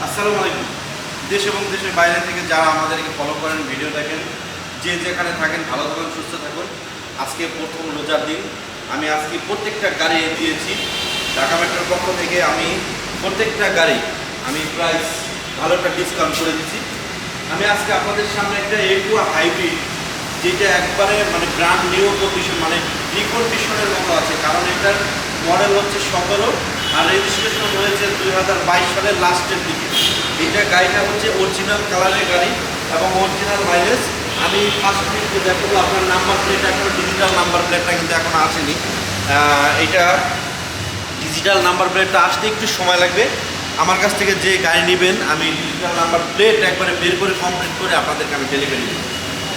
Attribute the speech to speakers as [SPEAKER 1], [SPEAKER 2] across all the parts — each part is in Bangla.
[SPEAKER 1] আসসালামু আলাইকুম। দেশ এবং দেশের বাইরে থেকে যারা আমাদেরকে ফলো করেন, ভিডিও দেখেন, যে যেখানে থাকেন ভালো থাকুন, সুস্থ থাকুন। আজকে প্রথম রোজার দিন। আমি আজকে প্রত্যেকটা গাড়ি দিয়েছি ঢাকা মেট্রোর পক্ষ থেকে। আমি প্রত্যেকটা গাড়ি আমি প্রাইস ভালো একটা ডিসকাউন্ট করে দিচ্ছি। আমি আজকে আপনাদের সামনে একটা aqua হাইব্রিড, যেটা একবারে মানে ব্র্যান্ড নিউ কন্ডিশন, মানে রিকন্ডিশনের মতো আছে, কারণ এটার মডেল হচ্ছে 17 আর রেজিস্ট্রেশন হয়েছে 2022 সালের লাস্টের দিকে। এটা গাড়িটা হচ্ছে অরিজিনাল কালারের গাড়ি এবং অরিজিনাল মাইলেজ। আমি ফার্স্ট মিনিটে দেখাবো। আপনার নাম্বার প্লেট এখনো ডিজিটাল নাম্বার প্লেটটা কিন্তু এখনো আসেনি। এটা ডিজিটাল নাম্বার প্লেটটা আসতে একটু সময় লাগবে। আমার কাছ থেকে যে গাড়ি নেবেন আমি ডিজিটাল নাম্বার প্লেট একবারে বের করে কমপ্লিট করে আপনাদেরকে আমি ডেলিভারি দেবো।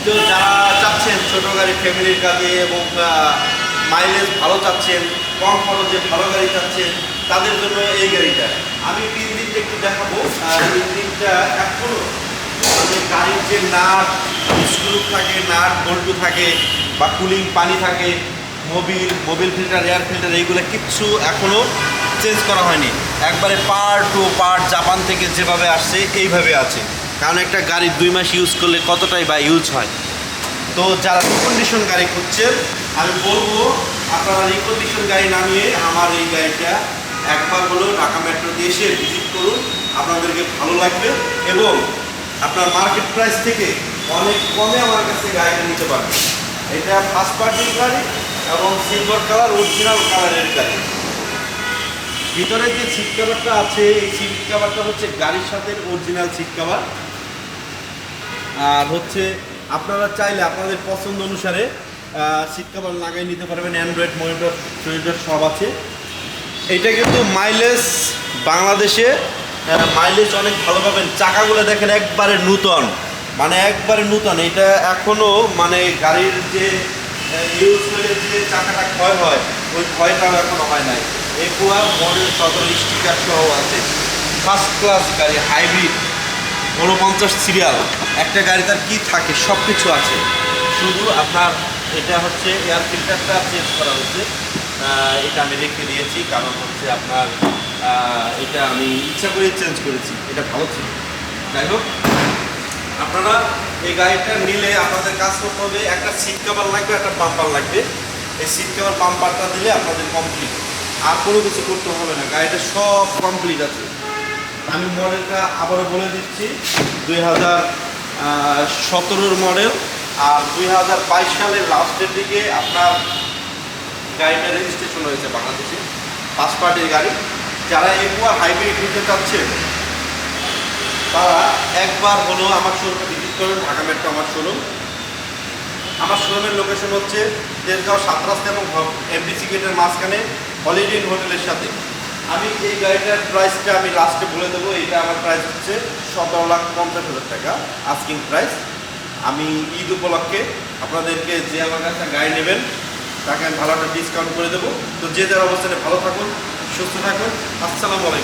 [SPEAKER 1] তো যারা চাচ্ছেন ছোটো গাড়ি ফ্যামিলির কাজে এবং মাইলেজ ভালো চাচ্ছেন, কম খরচে ভালো গাড়ি চাচ্ছেন, তাদের জন্য এই গাড়িটা আমি ইঞ্জিনটা একটু দেখাবো। ইঞ্জিনটা এখনও মানে গাড়ির যে নাট স্ক্রু থাকে, নাট বল্টু থাকে বা কুলিং পানি থাকে, মোবিল ফিল্টার, এয়ার ফিল্টার, এইগুলো কিচ্ছু এখনও চেঞ্জ করা হয়নি। একবারে পার্ট টু পার্ট জাপান থেকে যেভাবে আসছে এইভাবে আছে। কারণ একটা গাড়ি 2 মাস ইউজ করলে কতটাই বা ইউজ হয়। তো যারা রিকন্ডিশন গাড়ি খুঁজছেন আমি বলবো আপনারা রিকন্ডিশন গাড়ি নামিয়ে আমার এই গাড়িটা একবার হলো ঢাকা মেট্রোতে এসে ভিজিট করুন। আপনাদেরকে ভালো লাগবে এবং আপনার মার্কেট প্রাইস থেকে অনেক কমে আমার কাছে গাড়িটা নিতে পারবেন। এটা ফার্স্ট পার্টির গাড়ি এবং সিলভার কালার অরিজিনাল কালারের গাড়ি। ভিতরে যে সিট কভারটা আছে, এই সিট কভারটা হচ্ছে গাড়ির সাথে অরিজিনাল সিট কভার। আর হচ্ছে আপনারা চাইলে আপনাদের পছন্দ অনুসারে সিট কভার লাগাই নিতে পারবেন। অ্যান্ড্রয়েড মনিটর সব আছে। এটা কিন্তু মাইলেজ বাংলাদেশে মাইলেজ অনেক ভালো পাবেন। চাকাগুলো দেখেন একবারে নূতন, মানে একবারে নূতন। এটা এখনও মানে গাড়ির যে ইউজ হলে যে চাকাটা ক্ষয় হয় ওই ক্ষয়টাও এখনও হয় নাই। aqua মডেল 17 স্টিকার সহ আছে। ফার্স্ট ক্লাস গাড়ি, হাইব্রিড 49 সিরিয়াল। একটা গাড়ি তার কী থাকে সব কিছু আছে। শুধু আপনার এটা হচ্ছে এয়ার ফিল্টারটা চেঞ্জ করা হচ্ছে। এটা আমি রেখে দিয়েছি, কারণ হচ্ছে আপনার এটা আমি ইচ্ছা করে চেঞ্জ করেছি, এটা ভালো ছিল। যাই হোক, আপনারা এই গাড়িটা নিলে আপনাদের কাজ করতে হবে, একটা সিট কভার লাগবে, একটা বাম্পার লাগবে। এই সিট কভার বাম্পারটা দিলে আপনাদের কমপ্লিট, আর কোনো কিছু করতে হবে না। গাড়িটা সব কমপ্লিট আছে। আমি মডেলটা আবারও বলে দিচ্ছি, 2017 মডেল আর 2022 সালের লাস্টের দিকে আপনার গাড়িটা রেজিস্ট্রেশন হয়েছে বাংলাদেশে, ফার্স্ট পার্টির গাড়ি। যারা aqua হাইব্রিড নিতে চাচ্ছেন তারা একবার হলো আমার শোরুমে ভিজিট করুন। ঢাকা মেট্রো আমার শোরুম। আমার শোরুমের লোকেশন হচ্ছে তেজগাঁও 7 রাস্তা এবং এমডিসি গেটের মাঝখানে হলিডে হোটেলের সাথে। আমি এই গাড়িটার প্রাইসটা আমি লাস্টে বলে দেবো। এটা আমার প্রাইস হচ্ছে 17,50,000 টাকা আস্কিং প্রাইস। আমি ঈদ উপলক্ষে আপনাদেরকে যে আমার কাছে গাড়ি নেবেন তাকে আমি ভালো একটা ডিসকাউন্ট করে দেবো। তো যে যার অবস্থানে ভালো থাকুন, সুস্থ থাকুন। আসসালামু আলাইকুম।